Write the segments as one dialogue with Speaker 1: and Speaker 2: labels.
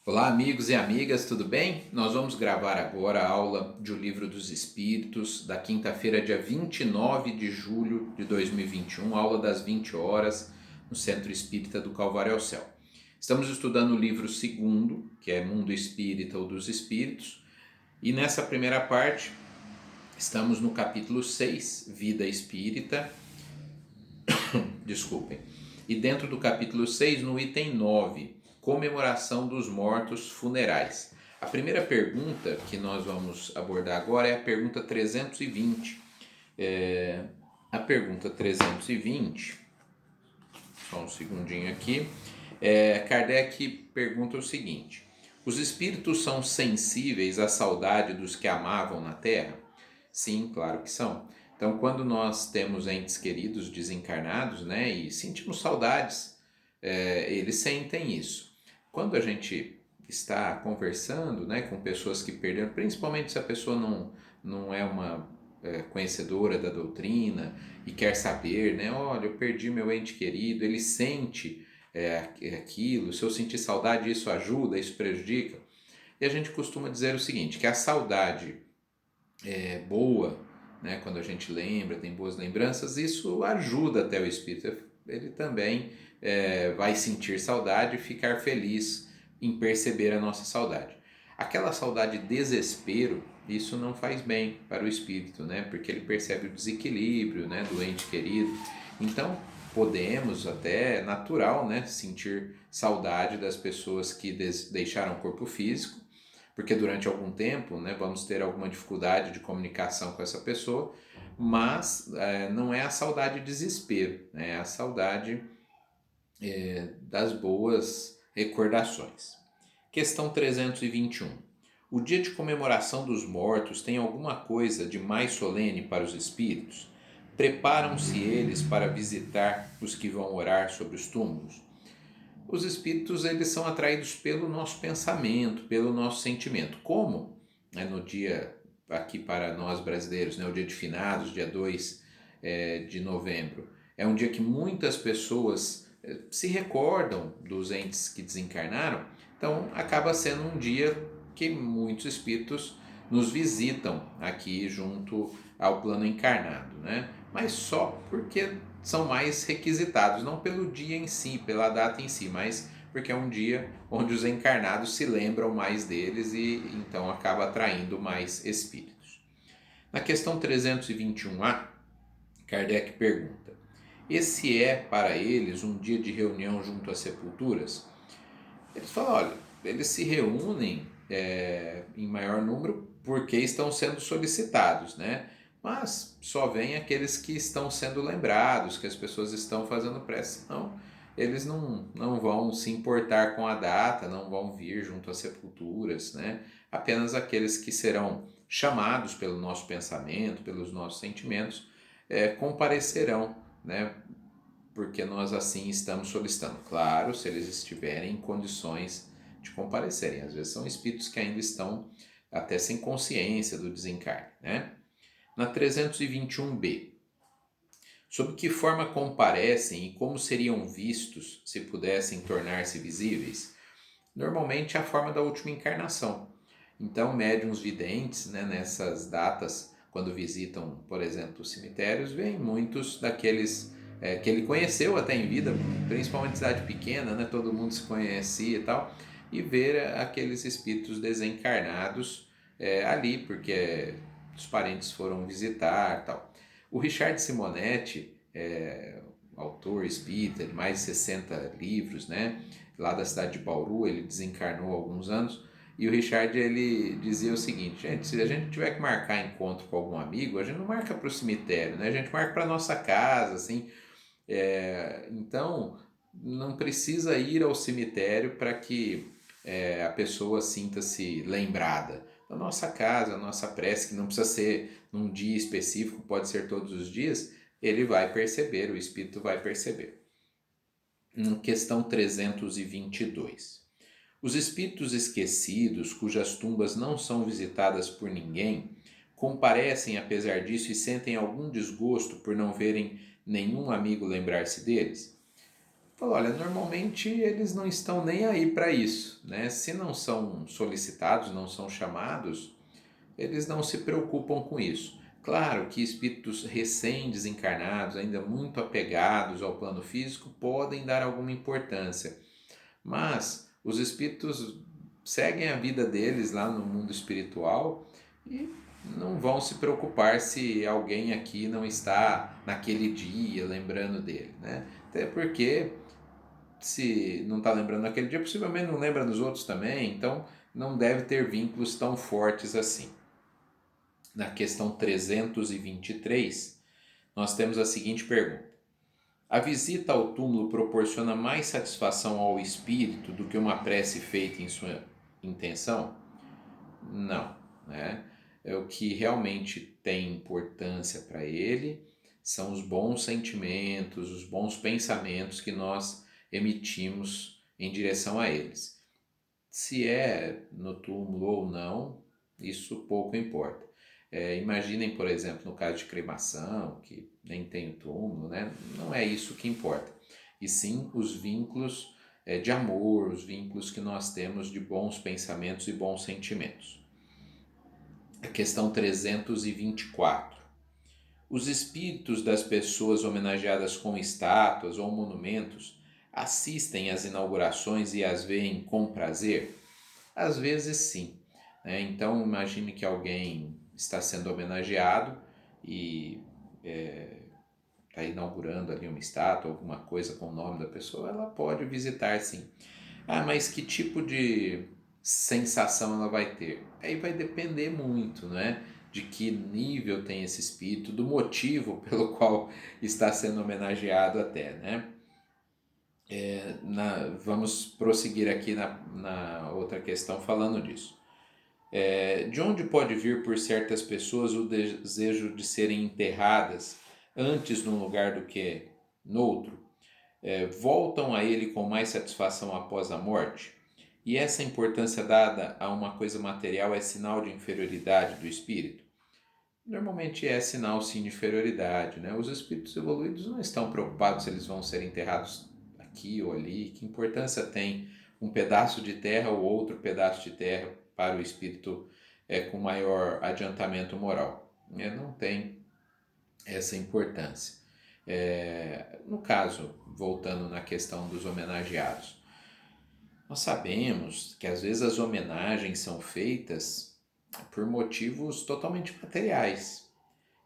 Speaker 1: Olá, amigos e amigas, tudo bem? Nós vamos gravar agora a aula de O Livro dos Espíritos, da quinta-feira, dia 29 de julho de 2021, aula das 20 horas, no Centro Espírita do Calvário ao Céu. Estamos estudando o livro segundo, que é Mundo Espírita ou dos Espíritos, e nessa primeira parte estamos no capítulo 6, Vida Espírita, desculpem, e dentro do capítulo 6, no item 9, comemoração dos mortos funerais. A primeira pergunta que nós vamos abordar agora é a pergunta 320. A pergunta 320, só um segundinho aqui, Kardec pergunta o seguinte: os espíritos são sensíveis à saudade dos que amavam na Terra? Sim, claro que são. Então, quando nós temos entes queridos desencarnados, né, e sentimos saudades, eles sentem isso. Quando a gente está conversando, né, com pessoas que perderam, principalmente se a pessoa não é uma conhecedora da doutrina e quer saber, né, olha, eu perdi meu ente querido, ele sente aquilo, se eu sentir saudade, isso ajuda, isso prejudica. E a gente costuma dizer o seguinte, que a saudade é boa, né, quando a gente lembra, tem boas lembranças, isso ajuda até o espírito. Ele também vai sentir saudade e ficar feliz em perceber a nossa saudade. Aquela saudade de desespero, isso não faz bem para o espírito, né, porque ele percebe o desequilíbrio, né, do ente querido. Então, podemos até, natural, né, sentir saudade das pessoas que deixaram o corpo físico, porque durante algum tempo, né, vamos ter alguma dificuldade de comunicação com essa pessoa, mas não é a saudade de desespero, né, é a saudade das boas recordações. Questão 321. O dia de comemoração dos mortos tem alguma coisa de mais solene para os espíritos? Preparam-se eles para visitar os que vão orar sobre os túmulos? Os espíritos, eles são atraídos pelo nosso pensamento, pelo nosso sentimento. Como no dia, aqui para nós brasileiros, o dia de finados, dia 2 de novembro, é um dia que muitas pessoas se recordam dos entes que desencarnaram, então acaba sendo um dia que muitos espíritos nos visitam aqui junto ao plano encarnado, né? Mas só porque são mais requisitados, não pelo dia em si, pela data em si, mas porque é um dia onde os encarnados se lembram mais deles e então acaba atraindo mais espíritos. Na questão 321A, Kardec pergunta: esse é para eles um dia de reunião junto às sepulturas? Eles falam, olha, eles se reúnem em maior número porque estão sendo solicitados, né? Mas só vêm aqueles que estão sendo lembrados, que as pessoas estão fazendo prece. Não, eles não vão se importar com a data, não vão vir junto às sepulturas, né? Apenas aqueles que serão chamados pelo nosso pensamento, pelos nossos sentimentos, comparecerão, né? Porque nós assim estamos solicitando. Claro, se eles estiverem em condições de comparecerem. Às vezes são espíritos que ainda estão até sem consciência do desencarne, né? Na 321b, sob que forma comparecem e como seriam vistos se pudessem tornar-se visíveis? Normalmente a forma da última encarnação. Então, médiuns videntes, né, nessas datas, quando visitam, por exemplo, os cemitérios, veem muitos daqueles que ele conheceu até em vida, principalmente em cidade pequena, né, todo mundo se conhecia e tal, e ver aqueles espíritos desencarnados ali, porque os parentes foram visitar e tal. O Richard Simonetti, autor espírita de mais de 60 livros, né, lá da cidade de Bauru, ele desencarnou há alguns anos, e o Richard, ele dizia o seguinte: gente, se a gente tiver que marcar encontro com algum amigo, a gente não marca para o cemitério, né? A gente marca para nossa casa, assim. Então, não precisa ir ao cemitério para que a pessoa sinta-se lembrada. Na nossa casa, a nossa prece, que não precisa ser num dia específico, pode ser todos os dias, ele vai perceber, o espírito vai perceber. Questão 322. Os espíritos esquecidos, cujas tumbas não são visitadas por ninguém, comparecem apesar disso e sentem algum desgosto por não verem nenhum amigo lembrar-se deles? Falou, olha, normalmente eles não estão nem aí para isso, né? Se não são solicitados, não são chamados, eles não se preocupam com isso. Claro que espíritos recém-desencarnados, ainda muito apegados ao plano físico, podem dar alguma importância, mas os espíritos seguem a vida deles lá no mundo espiritual e não vão se preocupar se alguém aqui não está naquele dia lembrando dele, né? Até porque se não está lembrando naquele dia, possivelmente não lembra nos outros também, então não deve ter vínculos tão fortes assim. Na questão 323, nós temos a seguinte pergunta: a visita ao túmulo proporciona mais satisfação ao espírito do que uma prece feita em sua intenção? Não, né? É o que realmente tem importância para ele são os bons sentimentos, os bons pensamentos que nós emitimos em direção a eles. Se é no túmulo ou não, isso pouco importa. Imaginem, por exemplo, no caso de cremação, que nem tem o túmulo, né? Não é isso que importa. E sim os vínculos de amor, os vínculos que nós temos de bons pensamentos e bons sentimentos. A questão 324. Os espíritos das pessoas homenageadas com estátuas ou monumentos assistem às inaugurações e as veem com prazer? Às vezes sim, né? Então imagine que alguém está sendo homenageado e está inaugurando ali uma estátua, alguma coisa com o nome da pessoa, ela pode visitar sim. Ah, mas que tipo de sensação ela vai ter? Aí vai depender muito, né? De que nível tem esse espírito, do motivo pelo qual está sendo homenageado até, né? Vamos prosseguir aqui na outra questão falando disso. De onde pode vir por certas pessoas o desejo de serem enterradas antes num lugar do que noutro? Voltam a ele com mais satisfação após a morte? E essa importância dada a uma coisa material é sinal de inferioridade do espírito? Normalmente é sinal sim de inferioridade, né? Os espíritos evoluídos não estão preocupados se eles vão ser enterrados aqui ou ali. Que importância tem um pedaço de terra ou outro pedaço de terra para o espírito com maior adiantamento moral? Não tem essa importância. No caso, voltando na questão dos homenageados, nós sabemos que às vezes as homenagens são feitas por motivos totalmente materiais.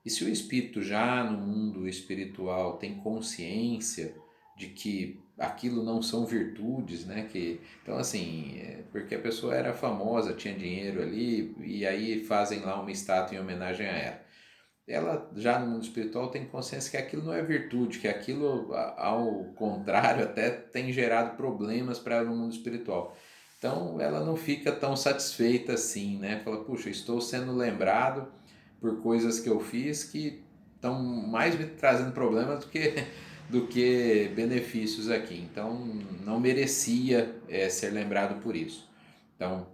Speaker 1: E se o espírito já no mundo espiritual tem consciência de que aquilo não são virtudes, né? Então assim, porque a pessoa era famosa, tinha dinheiro ali, e aí fazem lá uma estátua em homenagem a ela. Ela já no mundo espiritual tem consciência que aquilo não é virtude, que aquilo, ao contrário, até tem gerado problemas para ela no mundo espiritual. Então ela não fica tão satisfeita assim, né? Fala, puxa, estou sendo lembrado por coisas que eu fiz que estão mais me trazendo problemas do que benefícios aqui. Então não merecia ser lembrado por isso. Então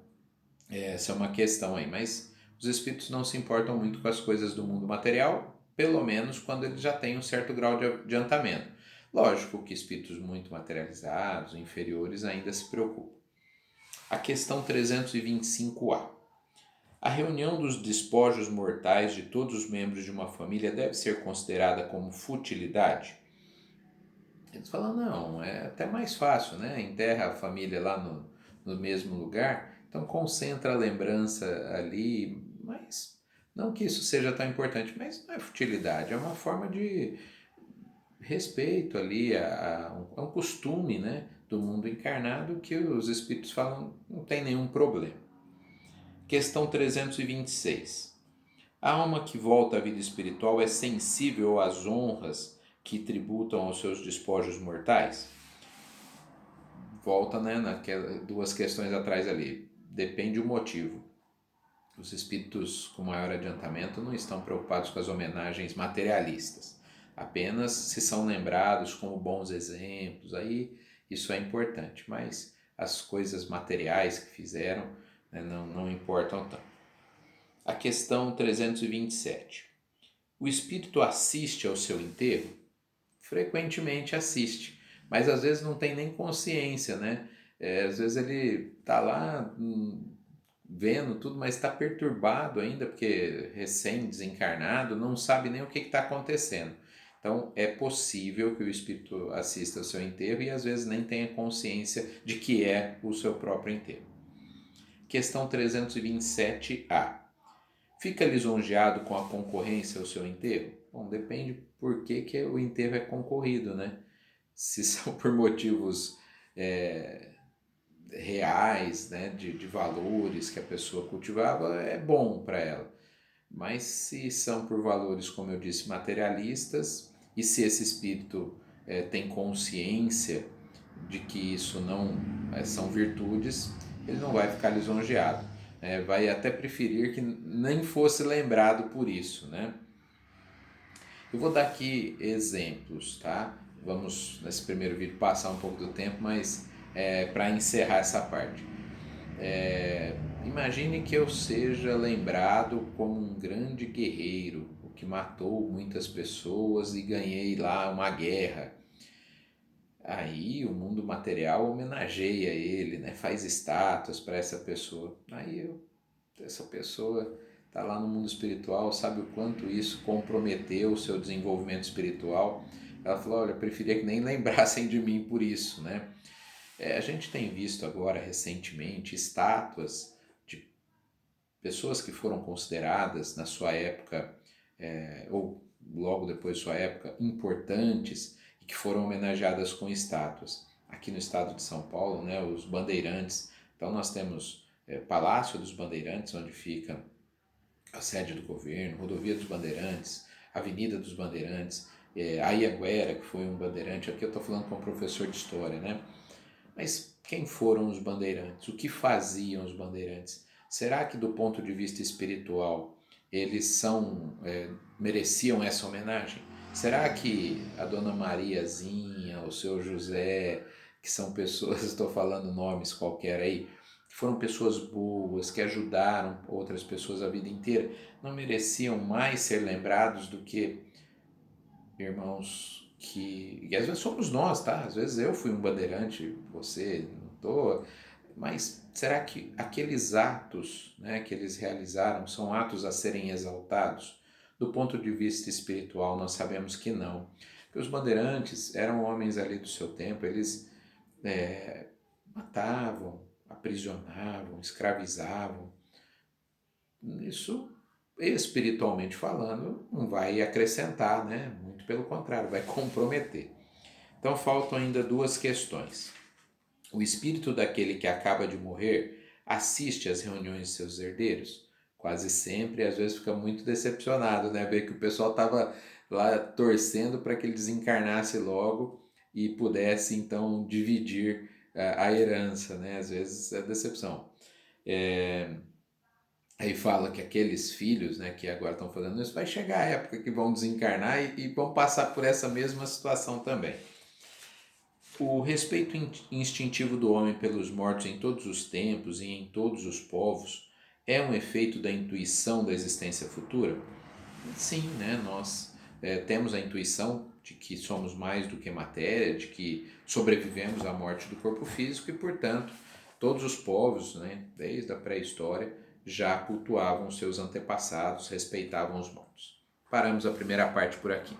Speaker 1: essa é uma questão aí, mas os espíritos não se importam muito com as coisas do mundo material, pelo menos quando eles já têm um certo grau de adiantamento. Lógico que espíritos muito materializados, inferiores, ainda se preocupam. A questão 325A. A reunião dos despojos mortais de todos os membros de uma família deve ser considerada como futilidade? Eles falam, não, é até mais fácil, né? Enterra a família lá no mesmo lugar, então concentra a lembrança ali, mas não que isso seja tão importante, mas não é futilidade, é uma forma de respeito ali, é um costume, né, do mundo encarnado que os espíritos falam, não tem nenhum problema. Questão 326. A alma que volta à vida espiritual é sensível às honras que tributam aos seus despojos mortais? Volta, né, naquelas duas questões atrás ali. Depende do motivo. Os espíritos com maior adiantamento não estão preocupados com as homenagens materialistas. Apenas se são lembrados como bons exemplos, aí isso é importante. Mas as coisas materiais que fizeram, né, não importam tanto. A questão 327. O espírito assiste ao seu enterro? Frequentemente assiste, mas às vezes não tem nem consciência, né? Às vezes ele tá lá vendo tudo, mas está perturbado ainda, porque recém-desencarnado, não sabe nem o que está acontecendo. Então, é possível que o espírito assista ao seu enterro e às vezes nem tenha consciência de que é o seu próprio enterro. Questão 327A. Fica lisonjeado com a concorrência ao seu enterro? Bom, depende por que o enterro é concorrido, né? Se são por motivos reais, né, de valores que a pessoa cultivava, é bom para ela. Mas se são por valores, como eu disse, materialistas, e se esse espírito tem consciência de que isso não são virtudes, ele não vai ficar lisonjeado. Vai até preferir que nem fosse lembrado por isso, né? Eu vou dar aqui exemplos, tá? Vamos, nesse primeiro vídeo, passar um pouco do tempo, mas para encerrar essa parte. Imagine que eu seja lembrado como um grande guerreiro, o que matou muitas pessoas e ganhei lá uma guerra. Aí o mundo material homenageia ele, né? Faz estátuas para essa pessoa. Essa pessoa está lá no mundo espiritual, sabe o quanto isso comprometeu o seu desenvolvimento espiritual. Ela falou, olha, eu preferia que nem lembrassem de mim por isso, né? A gente tem visto agora, recentemente, estátuas de pessoas que foram consideradas na sua época, ou logo depois de sua época, importantes e que foram homenageadas com estátuas. Aqui no estado de São Paulo, né, os bandeirantes. Então nós temos Palácio dos Bandeirantes, onde fica a sede do governo, Rodovia dos Bandeirantes, Avenida dos Bandeirantes, a Anhanguera, que foi um bandeirante. Aqui eu estou falando com um professor de história, né? Mas quem foram os bandeirantes? O que faziam os bandeirantes? Será que do ponto de vista espiritual eles mereciam essa homenagem? Será que a Dona Mariazinha, o seu José, que são pessoas, estou falando nomes qualquer aí, que foram pessoas boas, que ajudaram outras pessoas a vida inteira, não mereciam mais ser lembrados do que irmãos e às vezes somos nós, tá? Às vezes eu fui um bandeirante, você não tô, mas será que aqueles atos, né, que eles realizaram são atos a serem exaltados? Do ponto de vista espiritual, nós sabemos que não. Porque os bandeirantes eram homens ali do seu tempo, eles matavam, aprisionavam, escravizavam. Isso, espiritualmente falando, não vai acrescentar, né? Muito pelo contrário, vai comprometer. Então faltam ainda duas questões. O espírito daquele que acaba de morrer assiste às reuniões de seus herdeiros? Quase sempre, às vezes fica muito decepcionado, né? Ver que o pessoal estava lá torcendo para que ele desencarnasse logo e pudesse então dividir a herança, né? Às vezes é decepção. Aí fala que aqueles filhos, né, que agora estão fazendo isso, vai chegar a época que vão desencarnar e vão passar por essa mesma situação também. O respeito instintivo do homem pelos mortos em todos os tempos e em todos os povos é um efeito da intuição da existência futura? Sim, né, nós temos a intuição de que somos mais do que matéria, de que sobrevivemos à morte do corpo físico e, portanto, todos os povos, né, desde a pré-história, já cultuavam seus antepassados, respeitavam os mortos. Paramos a primeira parte por aqui.